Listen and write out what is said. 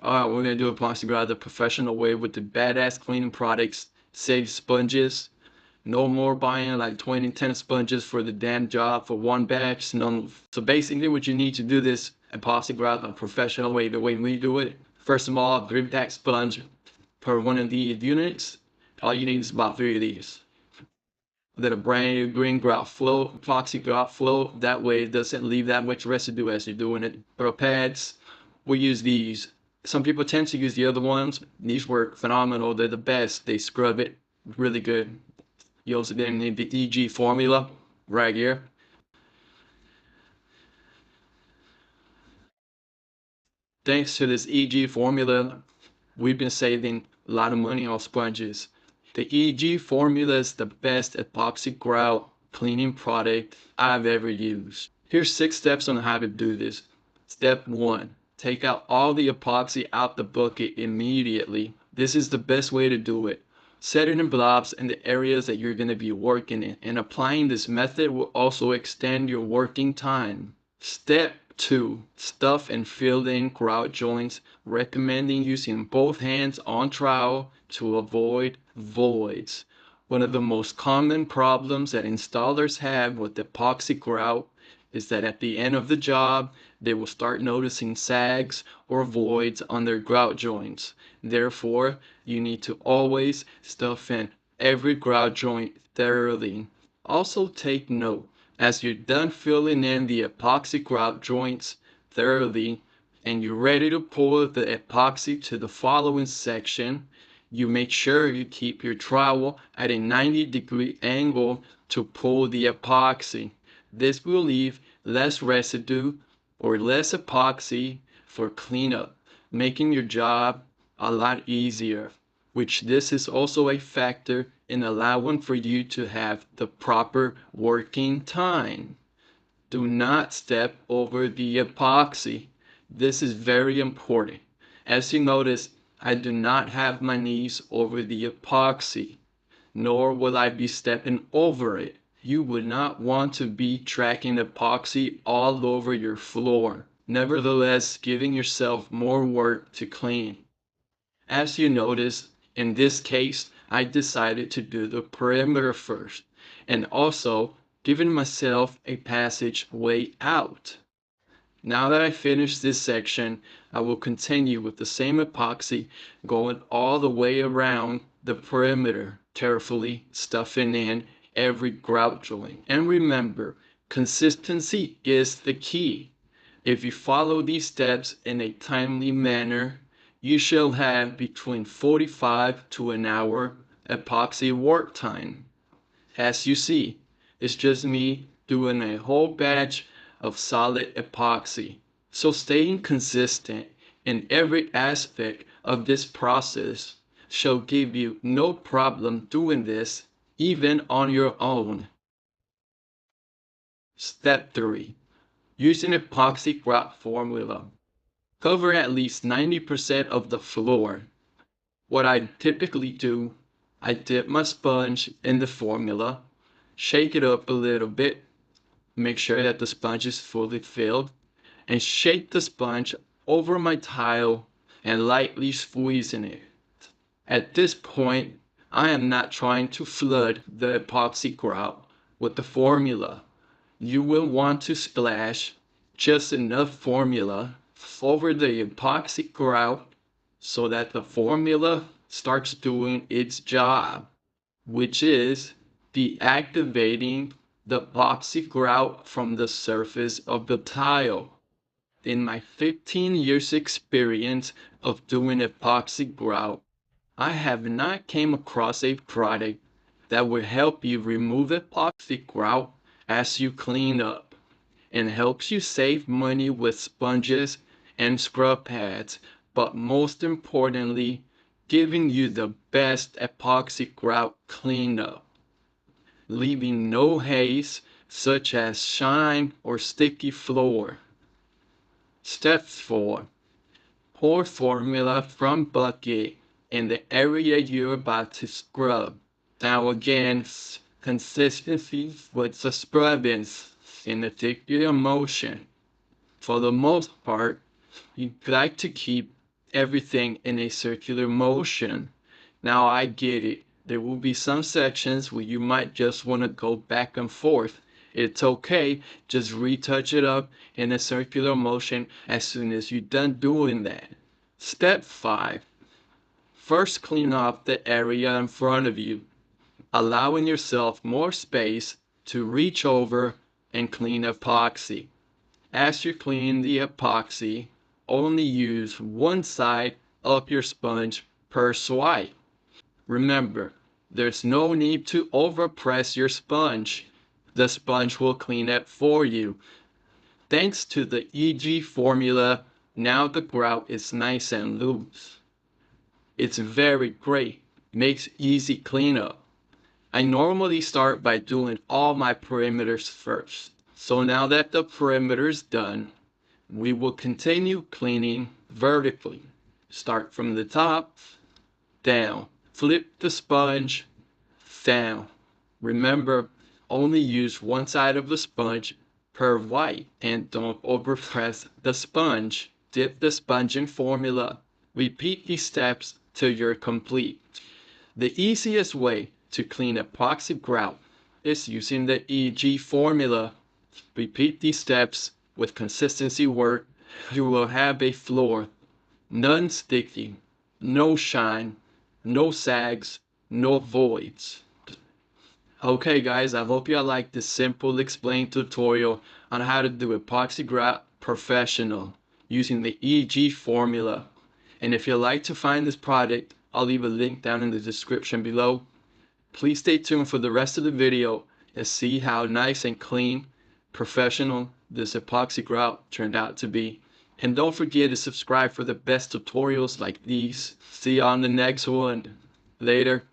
We're gonna do epoxy grout the professional way with the badass cleaning products, save sponges. No more buying like 20, 10 sponges for the damn job for one batch. No. So basically what you need to do this epoxy grout a professional way, the way we do it. First of all, 3-pack sponge per one of these units. All you need is about 3 of these. Then a brand new green grout flow, epoxy grout flow. That way it doesn't leave that much residue as you're doing it. For pads, we use these. Some people tend to use the other ones. These work phenomenal. They're the best. They scrub it really good. You also then need the EG formula right here. Thanks to this EG formula, we've been saving a lot of money on sponges. The EG formula is the best epoxy grout cleaning product I've ever used. Here's 6 steps on how to do this. Step 1. Take out all the epoxy out the bucket immediately. This is the best way to do it. Set it in blobs in the areas that you're going to be working in, and applying this method will also extend your working time. Step 2. Stuff and fill in grout joints, recommending using both hands on trowel to avoid voids. One of the most common problems that installers have with epoxy grout is that at the end of the job, they will start noticing sags or voids on their grout joints. Therefore, you need to always stuff in every grout joint thoroughly. Also take note, as you're done filling in the epoxy grout joints thoroughly and you're ready to pour the epoxy to the following section, you make sure you keep your trowel at a 90-degree angle to pull the epoxy. This will leave less residue or less epoxy for cleanup, making your job a lot easier, which this is also a factor in allowing for you to have the proper working time. Do not step over the epoxy. This is very important. As you notice, I do not have my knees over the epoxy, nor will I be stepping over it. You would not want to be tracking epoxy all over your floor, nevertheless giving yourself more work to clean. As you notice, in this case, I decided to do the perimeter first, and also giving myself a passage way out. Now that I finished this section, I will continue with the same epoxy going all the way around the perimeter, carefully stuffing in every grout joint. And remember, consistency is the key. If you follow these steps in a timely manner, you shall have between 45 to an hour epoxy work time. As you see, it's just me doing a whole batch of solid epoxy. So staying consistent in every aspect of this process shall give you no problem doing this even on your own. Step 3. Using epoxy grout formula. Cover at least 90% of the floor. What I typically do, I dip my sponge in the formula, shake it up a little bit, make sure that the sponge is fully filled, and shake the sponge over my tile and lightly squeezing it. At this point, I am not trying to flood the epoxy grout with the formula. You will want to splash just enough formula over the epoxy grout so that the formula starts doing its job, which is deactivating the epoxy grout from the surface of the tile. In my 15 years experience of doing epoxy grout, I have not came across a product that will help you remove epoxy grout as you clean up and helps you save money with sponges and scrub pads, but most importantly, giving you the best epoxy grout cleanup, leaving no haze such as shine or sticky floor. Step 4. Pour formula from bucket in the area you're about to scrub. Now again, consistency with the scrubbing in a particular motion. For the most part, you'd like to keep everything in a circular motion. Now I get it. There will be some sections where you might just want to go back and forth. It's okay, just retouch it up in a circular motion as soon as you're done doing that. Step 5. First clean up the area in front of you, allowing yourself more space to reach over and clean epoxy. As you clean the epoxy, only use one side of your sponge per swipe. Remember, there's no need to overpress your sponge. The sponge will clean it for you. Thanks to the EG formula, now the grout is nice and loose. It's very great, makes easy cleanup. I normally start by doing all my perimeters first. So now that the perimeter is done, we will continue cleaning vertically. Start from the top, down. Flip the sponge, down. Remember, only use one side of the sponge per wipe and don't overpress the sponge. Dip the sponge in formula. Repeat these steps till you're complete. The easiest way to clean epoxy grout is using the EG formula. Repeat these steps with consistency work. You will have a floor, none sticky, no shine, no sags, no voids. Okay guys, I hope you liked this simple explained tutorial on how to do epoxy grout professional using the EG formula. And if you'd like to find this product, I'll leave a link down in the description below. Please stay tuned for the rest of the video and see how nice and clean, professional this epoxy grout turned out to be. And don't forget to subscribe for the best tutorials like these. See you on the next one. Later.